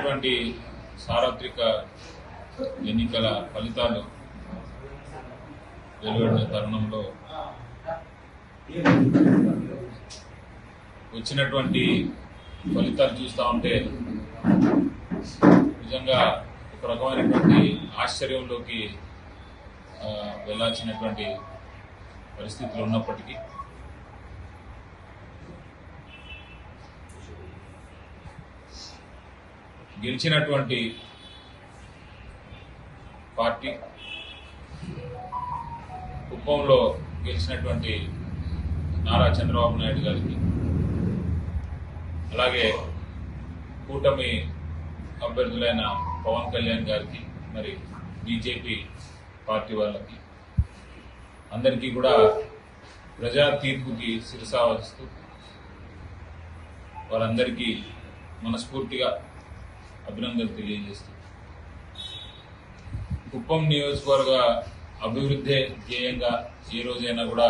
జరిగినటువంటి సార్వత్రిక ఎన్నికల ఫలితాలు వెలువడిన తరుణంలో వచ్చినటువంటి ఫలితాలు చూస్తూ ఉంటే నిజంగా ఒక రకమైనటువంటి ఆశ్చర్యంలోకి వెళ్ళాల్సినటువంటి పరిస్థితులు ఉన్నప్పటికీ గెలిచినటువంటి పార్టీ కుప్పంలో గెలిచినటువంటి నారా చంద్రబాబు నాయుడు గారికి, అలాగే కూటమి అభ్యర్థులైన పవన్ కళ్యాణ్ గారికి, మరి బీజేపీ పార్టీ వాళ్ళకి అందరికీ కూడా ప్రజా తీర్పుకి శిరసావహిస్తూ వారందరికీ మనస్ఫూర్తిగా అభినందనలు తెలియజేస్తూ కుప్పం నియోజకవర్గ అభివృద్ధి ధ్యేయంగా ఏ రోజైనా కూడా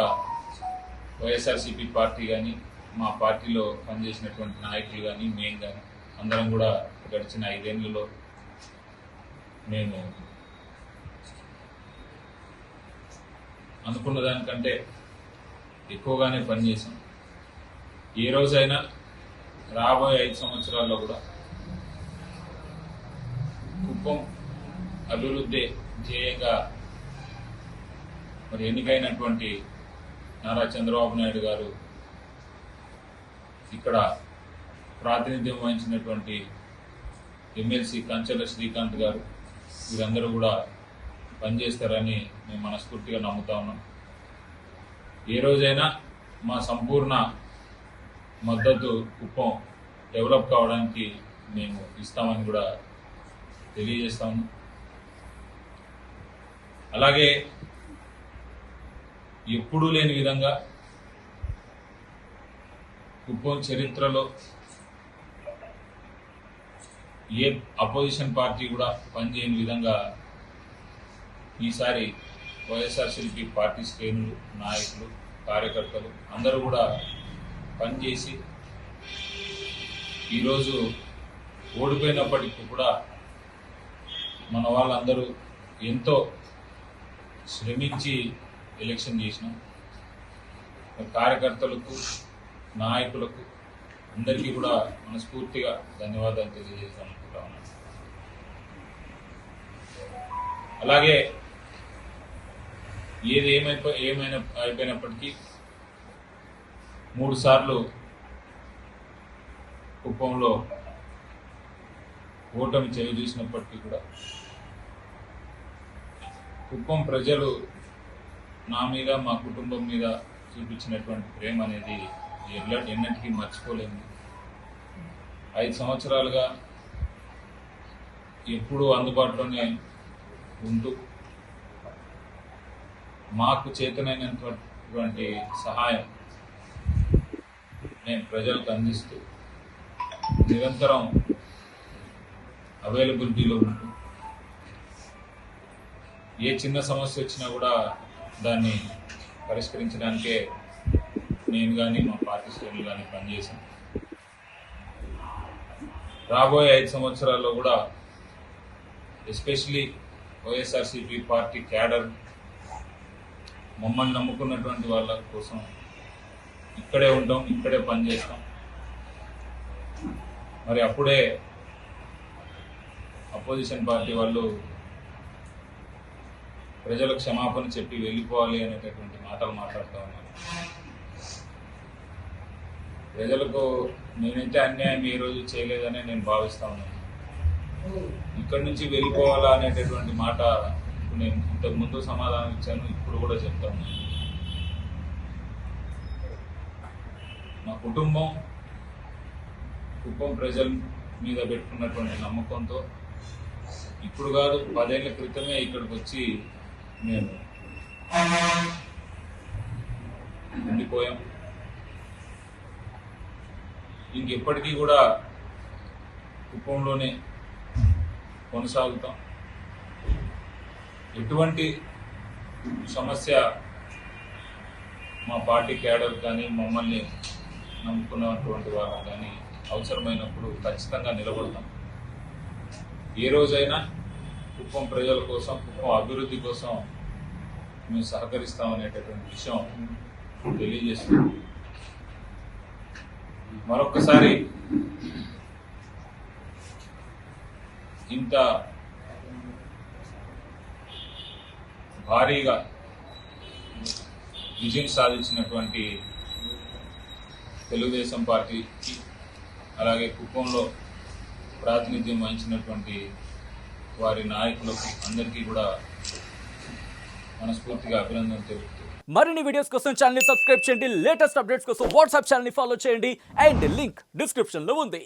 వైఎస్ఆర్సీపీ పార్టీ కానీ మా పార్టీలో పనిచేసినటువంటి నాయకులు కానీ మేము కానీ అందరం కూడా గడిచిన 5 ఏళ్లలో మేము అనుకున్న దానికంటే ఎక్కువగానే పనిచేసాం. ఏ రోజైనా రాబోయే 5 సంవత్సరాల్లో కూడా కుప్పం అభివృద్ధి ధ్యేయంగా మరి ఎన్నికైనటువంటి నారా చంద్రబాబు నాయుడు గారు ఇక్కడ ప్రాతినిధ్యం వహించినటువంటి ఎమ్మెల్సీ కంచెల శ్రీకాంత్ గారు వీరందరూ కూడా పనిచేస్తారని మేము మనస్ఫూర్తిగా నమ్ముతా ఉన్నాం. ఏ రోజైనా మా సంపూర్ణ మద్దతు కుప్పం డెవలప్ కావడానికి మేము ఇస్తామని కూడా తెలియజేస్తాము. అలాగే ఎప్పుడూ లేని విధంగా కుప్పం చరిత్రలో ఏ అపోజిషన్ పార్టీ కూడా పనిచేయని విధంగా ఈసారి వైఎస్ఆర్సీపీ పార్టీ శ్రేణులు, నాయకులు, కార్యకర్తలు అందరూ కూడా పనిచేసి ఈరోజు ఓడిపోయినప్పటికీ కూడా మన వాళ్ళందరూ ఎంతో శ్రమించి ఎలక్షన్ చేసినాం. కార్యకర్తలకు, నాయకులకు అందరికీ కూడా మనస్ఫూర్తిగా ధన్యవాదాలు తెలియజేస్తామనుకుంటా ఉన్నాను. అలాగే ఏది ఏమైనా అయిపోయినప్పటికీ 3 సార్లు కుప్పంలో ఓటమి చేసినప్పటికీ కూడా కుప్పం ప్రజలు నా మీద, మా కుటుంబం మీద చూపించినటువంటి ప్రేమ అనేది ఎన్నటికీ మర్చిపోలేము. 5 సంవత్సరాలుగా ఎప్పుడూ అందుబాటులోనే ఉంటూ మాకు చేతనైనటువంటి సహాయం నేను ప్రజలకు అందిస్తూ నిరంతరం అవైలబిలిటీలో ఉంటూ ఏ చిన్న సమస్య వచ్చినా కూడా దాన్ని పరిష్కరించడానికే నేను కానీ మా పార్టీ శ్రేణులు కానీ పనిచేశాను. రాబోయే 5 సంవత్సరాల్లో కూడా ఎస్పెషలీ వైఎస్ఆర్సీపీ పార్టీ క్యాడర్ మమ్మల్ని నమ్ముకున్నటువంటి వాళ్ళ కోసం ఇక్కడే ఉంటాం, ఇక్కడే పనిచేస్తాం. మరి అప్పుడే అపోజిషన్ పార్టీ వాళ్ళు ప్రజలకు క్షమాపణ చెప్పి వెళ్ళిపోవాలి అనేటటువంటి మాటలు మాట్లాడుతూ ఉన్నారు. ప్రజలకు నేనైతే అన్యాయం ఈ రోజు చేయలేదని నేను భావిస్తా ఉన్నాను. ఇక్కడి నుంచి వెళ్ళిపోవాలా అనేటటువంటి మాట నేను ఇంతకుముందు సమాధానం ఇచ్చాను, ఇప్పుడు కూడా చెప్తాను. మా కుటుంబం కుప్పం ప్రజల మీద పెట్టుకున్నటువంటి నమ్మకంతో ఇప్పుడు కాదు 10 ఏళ్ల క్రితమే ఇక్కడికి వచ్చి మేము ఉండిపోయాం. ఇంకెప్పటికీ కూడా కుప్పంలోనే కొనసాగుతాం. ఎటువంటి సమస్య మా పార్టీ క్యాడర్ కానీ మమ్మల్ని నమ్ముకున్నటువంటి వాళ్ళు కానీ అవసరమైనప్పుడు ఖచ్చితంగా నిలబడతాం. ఏ రోజైనా కుప్పం ప్రజల కోసం, కుప్పం అభివృద్ధి కోసం మేము సహకరిస్తామనేటటువంటి విషయం తెలియజేస్తున్నాం. మరొక్కసారి ఇంత భారీగా విజయం సాధించినటువంటి తెలుగుదేశం పార్టీకి, అలాగే కుప్పంలో ప్రాతినిధ్యం వహించినటువంటి వారి నాయకులకు అందరికీ కూడా మనస్ఫూర్తిగా అభినందన తెలుపుతూ, మరిన్ని వీడియోస్ కోసం ఛానల్ ని సబ్స్క్రైబ్ చేయండి. లేటెస్ట్ అప్డేట్స్ కోసం వాట్సాప్ ఛానల్ ని ఫాలో చేయండి. అండ్ లింక్ డిస్క్రిప్షన్ లో ఉంది.